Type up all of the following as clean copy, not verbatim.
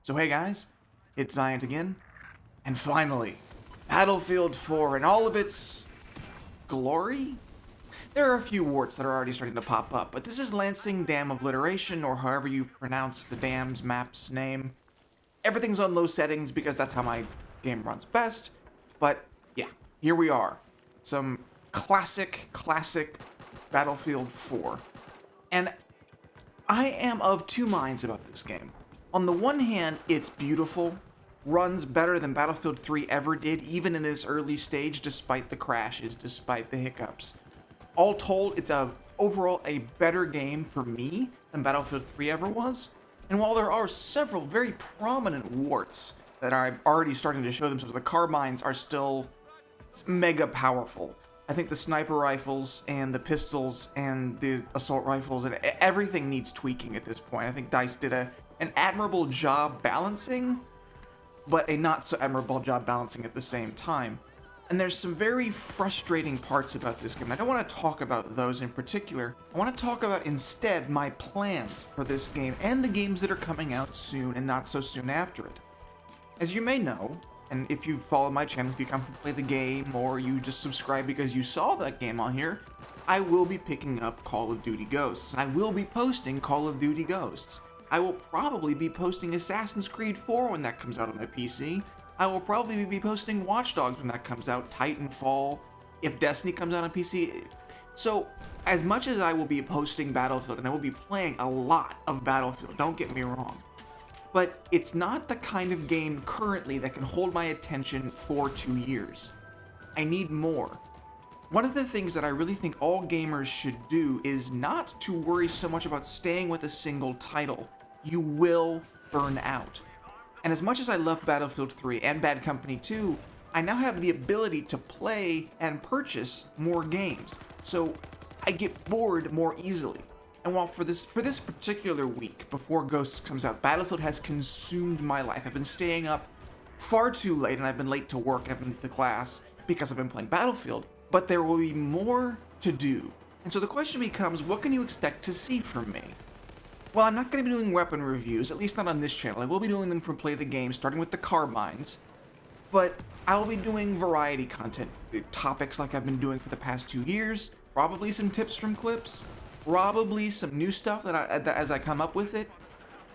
So hey guys, it's Zion again, and finally, Battlefield 4 in all of its glory? There are a few warts that are already starting to pop up, but this is Lansing Dam Obliteration, or however you pronounce the dam's map's name. Everything's on low settings because that's how my game runs best, but yeah, here we are. Some classic Battlefield 4. And I am of two minds about this game. On the one hand, it's beautiful, runs better than Battlefield 3 ever did, even in its early stage, despite the crashes, despite the hiccups. All told, it's overall a better game for me than Battlefield 3 ever was. And while there are several very prominent warts that are already starting to show themselves, the carbines are still mega powerful. I think the sniper rifles and the pistols and the assault rifles and everything needs tweaking at this point. I think DICE did an admirable job balancing, but a not so admirable job balancing at the same time. And there's some very frustrating parts about this game. I don't want to talk about those in particular. I want to talk about instead my plans for this game and the games that are coming out soon and not so soon after it. As you may know, and if you follow my channel, if you come to play the game, or you just subscribe because you saw that game on here, I will be picking up Call of Duty Ghosts. And I will be posting Call of Duty Ghosts. I will probably be posting Assassin's Creed 4 when that comes out on my PC. I will probably be posting Watch Dogs when that comes out, Titanfall, if Destiny comes out on PC. So, as much as I will be posting Battlefield, and I will be playing a lot of Battlefield, don't get me wrong, but it's not the kind of game currently that can hold my attention for 2 years. I need more. One of the things that I really think all gamers should do is not to worry so much about staying with a single title. You will burn out. And as much as I love Battlefield 3 and Bad Company 2, I now have the ability to play and purchase more games. So I get bored more easily. And while for this particular week, before Ghosts comes out, Battlefield has consumed my life. I've been staying up far too late, and I've been late to work, I've been to class, because I've been playing Battlefield. But there will be more to do. And so the question becomes, what can you expect to see from me? Well, I'm not going to be doing weapon reviews, at least not on this channel. I will be doing them from Play the Game, starting with the carbines. But I will be doing variety content, topics like I've been doing for the past 2 years, probably some tips from clips, probably some new stuff that as I come up with it.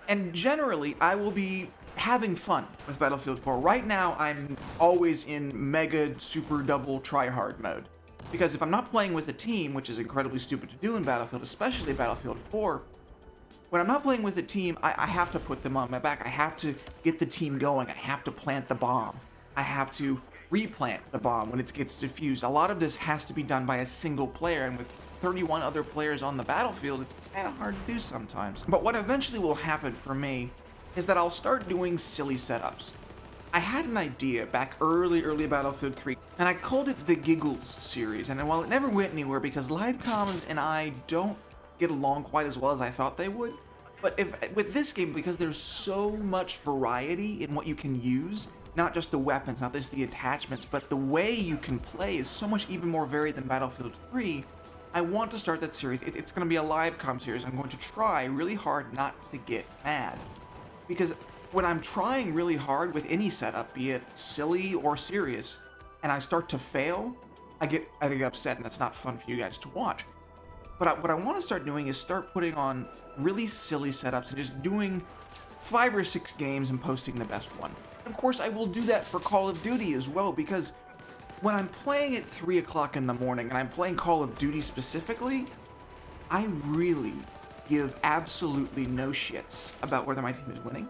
And generally, I will be having fun with Battlefield 4. Right now, I'm always in mega super double try-hard mode. Because if I'm not playing with a team, which is incredibly stupid to do in Battlefield, especially Battlefield 4, when I'm not playing with a team, I have to put them on my back. I have to get the team going. I have to plant the bomb. I have to replant the bomb when it gets defused. A lot of this has to be done by a single player, and with 31 other players on the battlefield, it's kind of hard to do sometimes. But what eventually will happen for me is that I'll start doing silly setups. I had an idea back early Battlefield 3, and I called it the Giggles series. And while it never went anywhere because Livecoms and I don't get along quite as well as I thought they would, but with this game, because there's so much variety in what you can use, not just the weapons, not just the attachments, but the way you can play is so much even more varied than Battlefield 3, I want to start that series. It's going to be a Livecom series. I'm going to try really hard not to get mad. Because when I'm trying really hard with any setup, be it silly or serious, and I start to fail, I get upset, and that's not fun for you guys to watch. But what I want to start doing is start putting on really silly setups and just doing 5 or 6 games and posting the best one. Of course, I will do that for Call of Duty as well, because when I'm playing at 3 o'clock in the morning and I'm playing Call of Duty specifically, I really give absolutely no shits about whether my team is winning,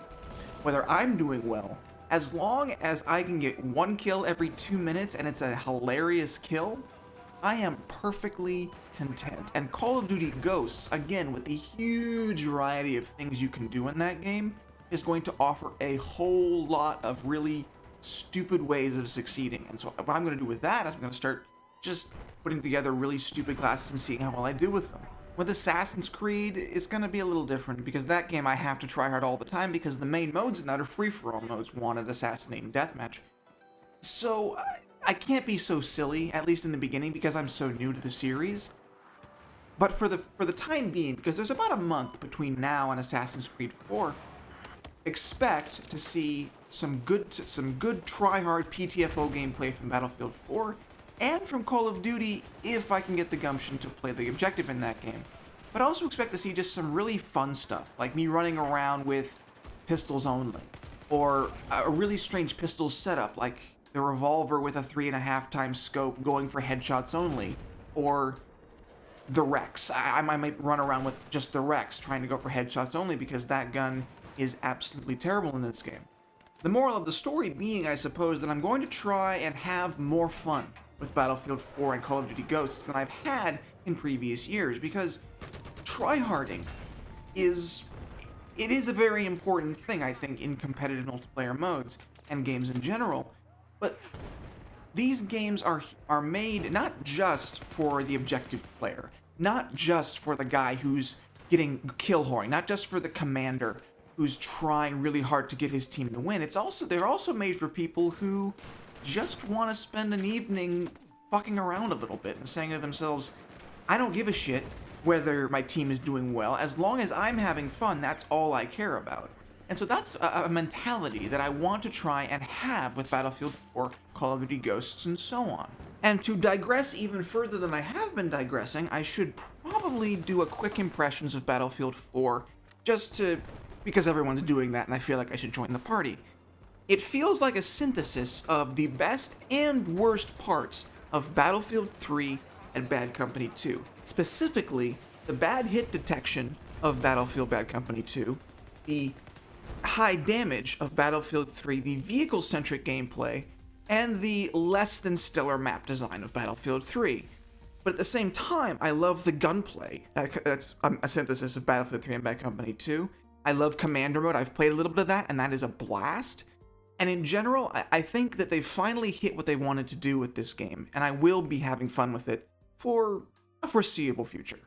whether I'm doing well. As long as I can get 1 kill every 2 minutes and it's a hilarious kill, I am perfectly content. And Call of Duty Ghosts, again, with the huge variety of things you can do in that game, is going to offer a whole lot of really stupid ways of succeeding. And so what I'm going to do with that is I'm going to start just putting together really stupid classes and seeing how well I do with them. With Assassin's Creed, it's going to be a little different, because that game I have to try hard all the time, because the main modes in that are free-for-all modes, wanted, assassinate, deathmatch. So I can't be so silly, at least in the beginning, because I'm so new to the series. But for the time being, because there's about a month between now and Assassin's Creed 4, expect to see some good try-hard PTFO gameplay from Battlefield 4 and from Call of Duty if I can get the gumption to play the objective in that game. But I also expect to see just some really fun stuff, like me running around with pistols only, or a really strange pistol setup, like the revolver with a 3.5 times scope going for headshots only, or the Rex. I might run around with just the Rex trying to go for headshots only because that gun is absolutely terrible in this game. The moral of the story being, I suppose, that I'm going to try and have more fun with Battlefield 4 and Call of Duty Ghosts than I've had in previous years, because tryharding is a very important thing, I think, in competitive multiplayer modes and games in general. But these games are made not just for the objective player, not just for the guy who's getting kill whoring, not just for the commander who's trying really hard to get his team to win. They're also made for people who just want to spend an evening fucking around a little bit and saying to themselves, I don't give a shit whether my team is doing well, as long as I'm having fun, that's all I care about. And so that's a mentality that I want to try and have with Battlefield 4, Call of Duty Ghosts, and so on. And to digress even further than I have been digressing, I should probably do a quick impressions of Battlefield 4, because everyone's doing that and I feel like I should join the party. It feels like a synthesis of the best and worst parts of Battlefield 3 and Bad Company 2. Specifically, the bad hit detection of Battlefield Bad Company 2, the high damage of Battlefield 3, the vehicle-centric gameplay, and the less than stellar map design of Battlefield 3. But at the same time, I love the gunplay. That's a synthesis of Battlefield 3 and Bad Company 2. I love Commander Mode. I've played a little bit of that, and that is a blast. And in general, I think that they've finally hit what they wanted to do with this game, and I will be having fun with it for a foreseeable future.